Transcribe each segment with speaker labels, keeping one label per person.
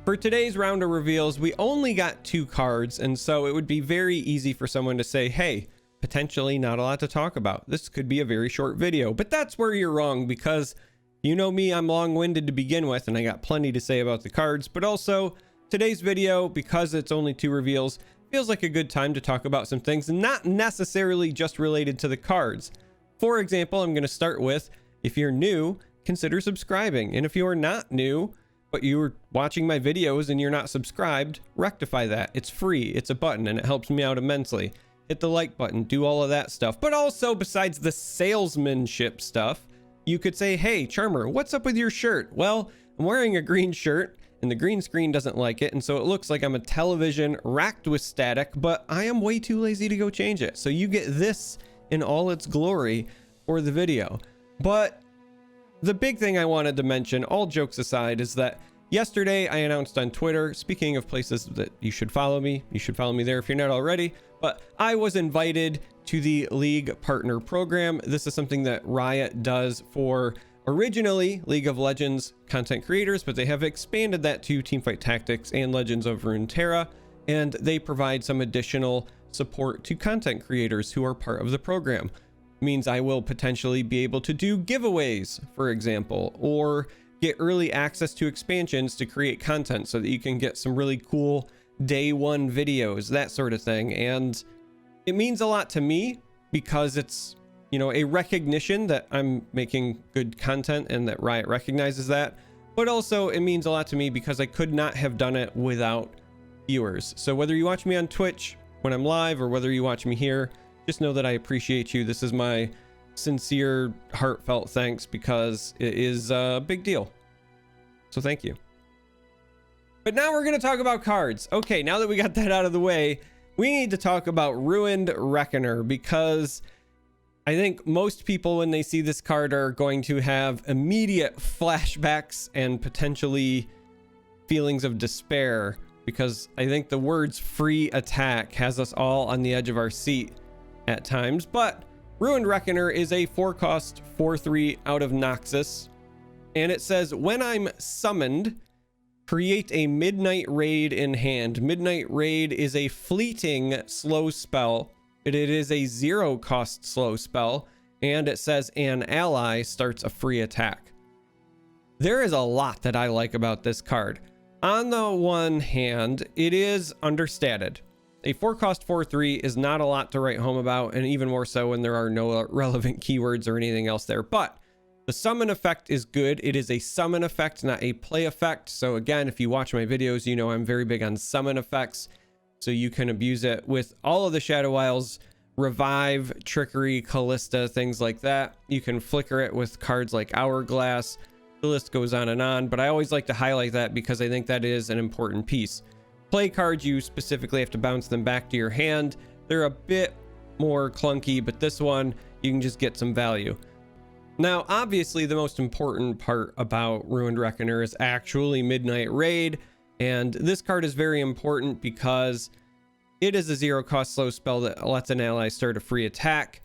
Speaker 1: For today's round of reveals, we only got 2 cards, and so it would be very easy for someone to say, hey, potentially not a lot to talk about. This could be a very short video, but that's where you're wrong, because you know me, I'm long-winded to begin with, and I got plenty to say about the cards, but also today's video, because it's only 2 reveals, feels like a good time to talk about some things not necessarily just related to the cards. For example, I'm going to start with, if you're new, consider subscribing, and if you're not new, but you're watching my videos and you're not subscribed, rectify that. It's free, it's a button, and it helps me out immensely. Hit the like button, do all of that stuff. But also, besides the salesmanship stuff, you could say, hey, Charmer, what's up with your shirt? Well, I'm wearing a green shirt, and the green screen doesn't like it, and so it looks like I'm a television racked with static, but I am way too lazy to go change it. So you get this in all its glory for the video. But the big thing I wanted to mention, all jokes aside, is that yesterday I announced on Twitter, speaking of places that you should follow me there if you're not already, but I was invited to the League Partner Program. This is something that Riot does for originally League of Legends content creators, but they have expanded that to Teamfight Tactics and Legends of Runeterra, and they provide some additional support to content creators who are part of the program. Means I will potentially be able to do giveaways, for example, or get early access to expansions to create content so that you can get some really cool day one videos, that sort of thing. And it means a lot to me because it's, you know, a recognition that I'm making good content and that Riot recognizes that. But also it means a lot to me because I could not have done it without viewers. So whether you watch me on Twitch when I'm live or whether you watch me here, just know that I appreciate you. This is my sincere, heartfelt thanks because it is a big deal. So thank you. But now we're going to talk about cards. Okay, now that we got that out of the way, we need to talk about Ruined Reckoner, because I think most people, when they see this card, are going to have immediate flashbacks and potentially feelings of despair, because I think the words free attack has us all on the edge of our seat at times. But Ruined Reckoner is a 4-cost 4/3 out of Noxus, and it says, when I'm summoned, create a Midnight Raid in hand. Midnight Raid is a fleeting slow spell. It is a 0-cost slow spell, and it says an ally starts a free attack. There is a lot that I like about this card. On the one hand, it is understated. A 4-cost 4/3 is not a lot to write home about, and even more so when there are no relevant keywords or anything else there. But the summon effect is good. It is a summon effect, not a play effect. So again, if you watch my videos, you know I'm very big on summon effects. So you can abuse it with all of the Shadow Isles, Revive, Trickery, Callista, things like that. You can flicker it with cards like Hourglass. The list goes on, but I always like to highlight that because I think that is an important piece. Play cards, you specifically have to bounce them back to your hand. They're a bit more clunky, but this one, you can just get some value. Now, obviously, the most important part about Ruined Reckoner is actually Midnight Raid, and this card is very important because it is a 0-cost slow spell that lets an ally start a free attack,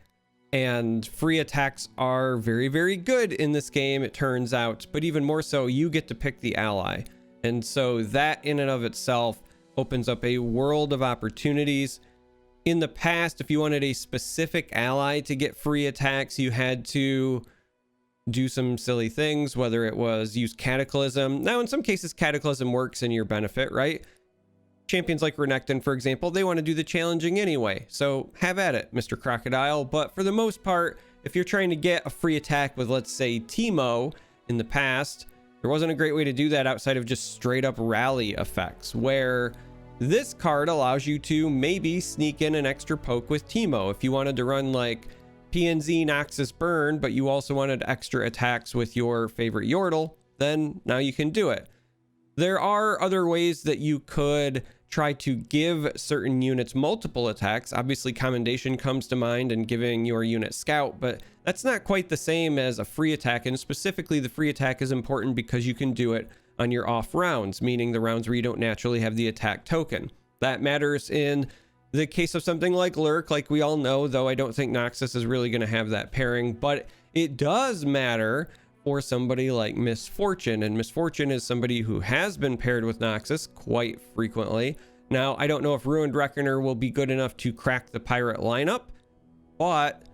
Speaker 1: and free attacks are very, very good in this game, it turns out, but even more so, you get to pick the ally, and so that in and of itself opens up a world of opportunities. In the past, if you wanted a specific ally to get free attacks, you had to do some silly things, whether it was use Cataclysm. Now, in some cases, Cataclysm works in your benefit, right? Champions like Renekton, for example, they want to do the challenging anyway. So have at it, Mr. Crocodile. But for the most part, if you're trying to get a free attack with, let's say, Teemo in the past, there wasn't a great way to do that outside of just straight up rally effects, where this card allows you to maybe sneak in an extra poke with Teemo. If you wanted to run like PNZ Noxus Burn, but you also wanted extra attacks with your favorite Yordle, then now you can do it. There are other ways that you could try to give certain units multiple attacks. Obviously, Commendation comes to mind and giving your unit Scout, but that's not quite the same as a free attack, and specifically the free attack is important because you can do it on your off rounds, meaning the rounds where you don't naturally have the attack token. That matters in the case of something like Lurk, like we all know, though I don't think Noxus is really going to have that pairing, but it does matter for somebody like Misfortune. And Misfortune is somebody who has been paired with Noxus quite frequently. Now, I don't know if Ruined Reckoner will be good enough to crack the pirate lineup, but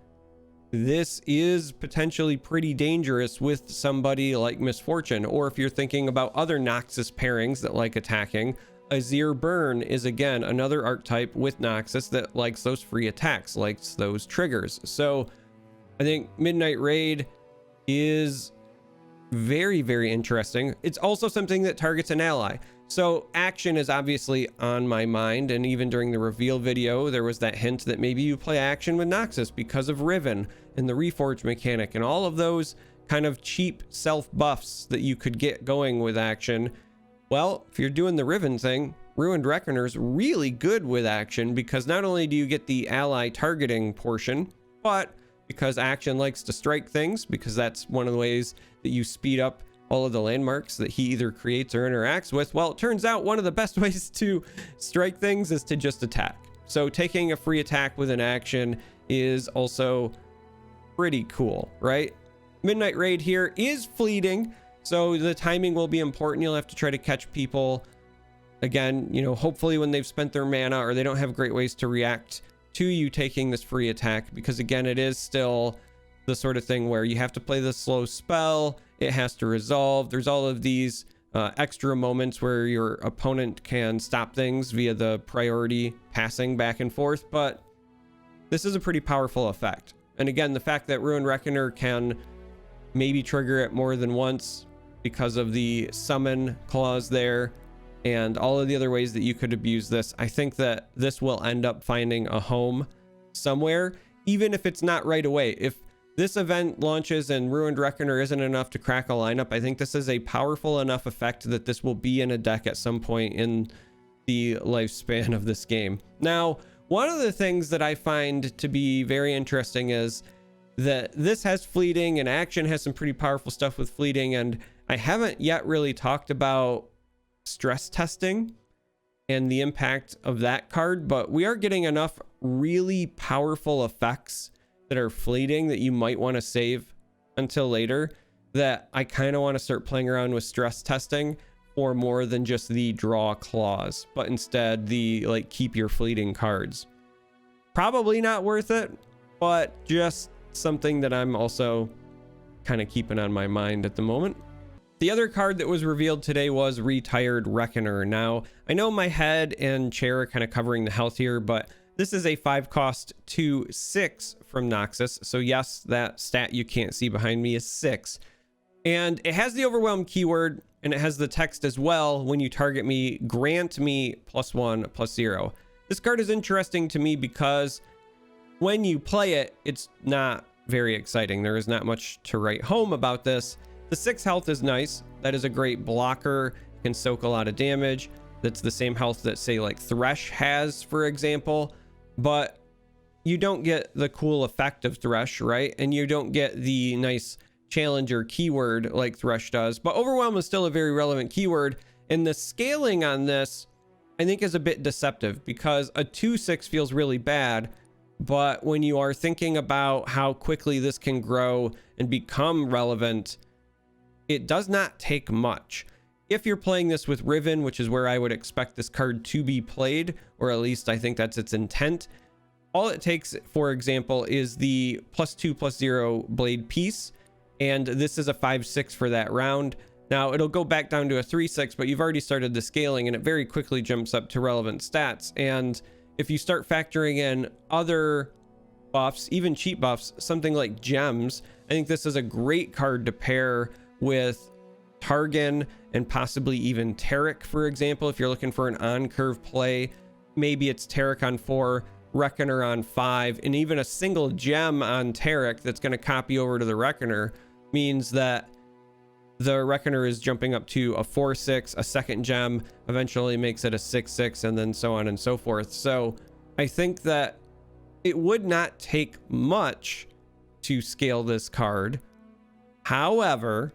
Speaker 1: this is potentially pretty dangerous with somebody like Misfortune. Or if you're thinking about other Noxus pairings that like attacking, Azir Burn is again another archetype with Noxus that likes those free attacks, likes those triggers. So I think Midnight Raid is very, very interesting. It's also something that targets an ally. So Action is obviously on my mind, and even during the reveal video there was that hint that maybe you play Action with Noxus because of Riven and the Reforge mechanic and all of those kind of cheap self buffs that you could get going with Action. Well, if you're doing the Riven thing, Ruined Reckoner's really good with Action, because not only do you get the ally targeting portion, but because Action likes to strike things, because that's one of the ways that you speed up all of the landmarks that he either creates or interacts with. Well, it turns out one of the best ways to strike things is to just attack. So taking a free attack with an Action is also pretty cool, right? Midnight Raid here is fleeting, so the timing will be important. You'll have to try to catch people again, you know, hopefully when they've spent their mana or they don't have great ways to react to you taking this free attack, because again, it is still the sort of thing where you have to play the slow spell, it has to resolve. There's all of these extra moments where your opponent can stop things via the priority passing back and forth, but this is a pretty powerful effect. And again, the fact that Ruined Reckoner can maybe trigger it more than once because of the summon clause there and all of the other ways that you could abuse this, I think that this will end up finding a home somewhere, even if it's not right away. If this event launches and Ruined Reckoner isn't enough to crack a lineup, I think this is a powerful enough effect that this will be in a deck at some point in the lifespan of this game. Now, one of the things that I find to be very interesting is that this has fleeting, and Action has some pretty powerful stuff with fleeting, and I haven't yet really talked about stress testing and the impact of that card, but we are getting enough really powerful effects that are fleeting that you might want to save until later, that I kind of want to start playing around with stress testing for more than just the draw clause, but instead the like keep your fleeting cards. Probably not worth it, but just something that I'm also kind of keeping on my mind at the moment. The other card that was revealed today was Retired Reckoner. Now, I know my head and chair are kind of covering the health here, but this is a 5-cost 2/6 from Noxus. So yes, that stat you can't see behind me is 6. And it has the Overwhelm keyword, and it has the text as well. When you target me, grant me +1/+0. This card is interesting to me because when you play it, it's not very exciting. There is not much to write home about this. The 6 health is nice. That is a great blocker. Can soak a lot of damage. That's the same health that, say, like Thresh has, for example. But you don't get the cool effect of Thresh, right? And you don't get the nice challenger keyword like Thresh does. But Overwhelm is still a very relevant keyword. And the scaling on this, I think, is a bit deceptive, because a 2/6 feels really bad. But when you are thinking about how quickly this can grow and become relevant, it does not take much. If you're playing this with Riven, which is where I would expect this card to be played, or at least I think that's its intent, all it takes, for example, is the +2/+0 blade piece, and this is a 5/6 for that round. Now, it'll go back down to a 3/6, but you've already started the scaling, and it very quickly jumps up to relevant stats. And if you start factoring in other buffs, even cheap buffs, something like gems, I think this is a great card to pair with Targon and possibly even Taric, for example. If you're looking for an on-curve play, maybe it's Taric on 4, Reckoner on 5, and even a single gem on Taric that's going to copy over to the Reckoner means that the Reckoner is jumping up to a 4/6, a second gem eventually makes it a 6/6, and then so on and so forth. So I think that it would not take much to scale this card. However,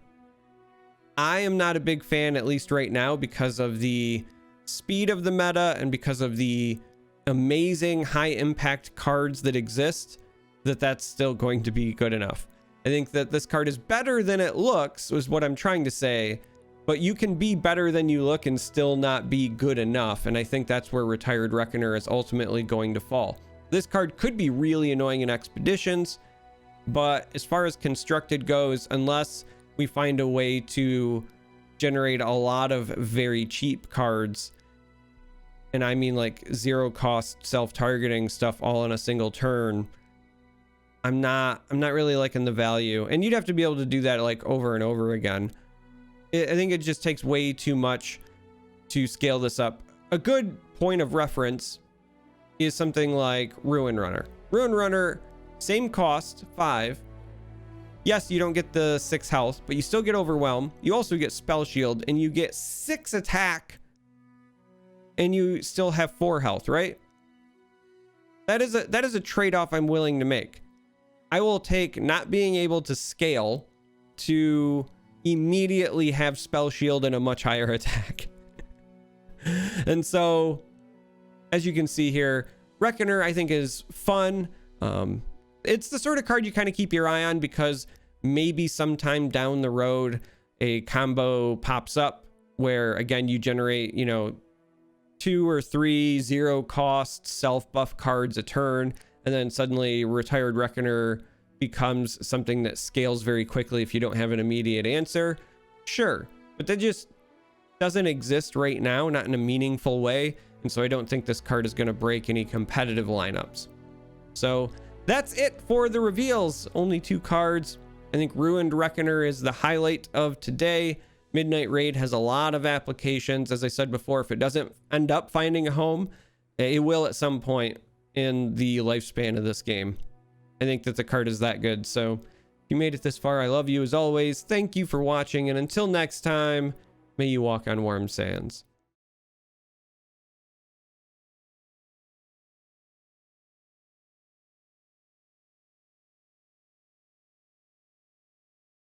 Speaker 1: I am not a big fan, at least right now, because of the speed of the meta and because of the amazing high impact cards that exist, that's still going to be good enough. think that this card is better than it looks, was what I'm trying to say. But you can be better than you look and still not be good enough. And I think that's where Retired Reckoner is ultimately going to fall. This card could be really annoying in expeditions, but as far as constructed goes, unless we find a way to generate a lot of very cheap cards, and I mean like zero cost self-targeting stuff all in a single turn, I'm not really liking the value. And you'd have to be able to do that like over and over again. I think it just takes way too much to scale this up. A good point of reference is something like Ruin Runner. Ruin Runner, same cost, 5. Yes, you don't get the 6 health, but you still get Overwhelm. You also get Spell Shield, and you get 6 attack, and you still have 4 health, right? That is a trade-off I'm willing to make. I will take not being able to scale to immediately have Spell Shield and a much higher attack. And so, as you can see here, Reckoner I think is fun. It's the sort of card you kind of keep your eye on, because maybe sometime down the road a combo pops up where again you generate, you know, 2 or 3 zero cost self buff cards a turn, and then suddenly Retired Reckoner becomes something that scales very quickly if you don't have an immediate answer. Sure, but that just doesn't exist right now, not in a meaningful way, and so I don't think this card is going to break any competitive lineups. So that's it for the reveals. Only 2 cards. I think Ruined Reckoner is the highlight of today. Midnight Raid has a lot of applications. As I said before, if it doesn't end up finding a home, it will at some point in the lifespan of this game. I think that the card is that good. So if you made it this far, I love you as always. Thank you for watching, and until next time, may you walk on warm sands.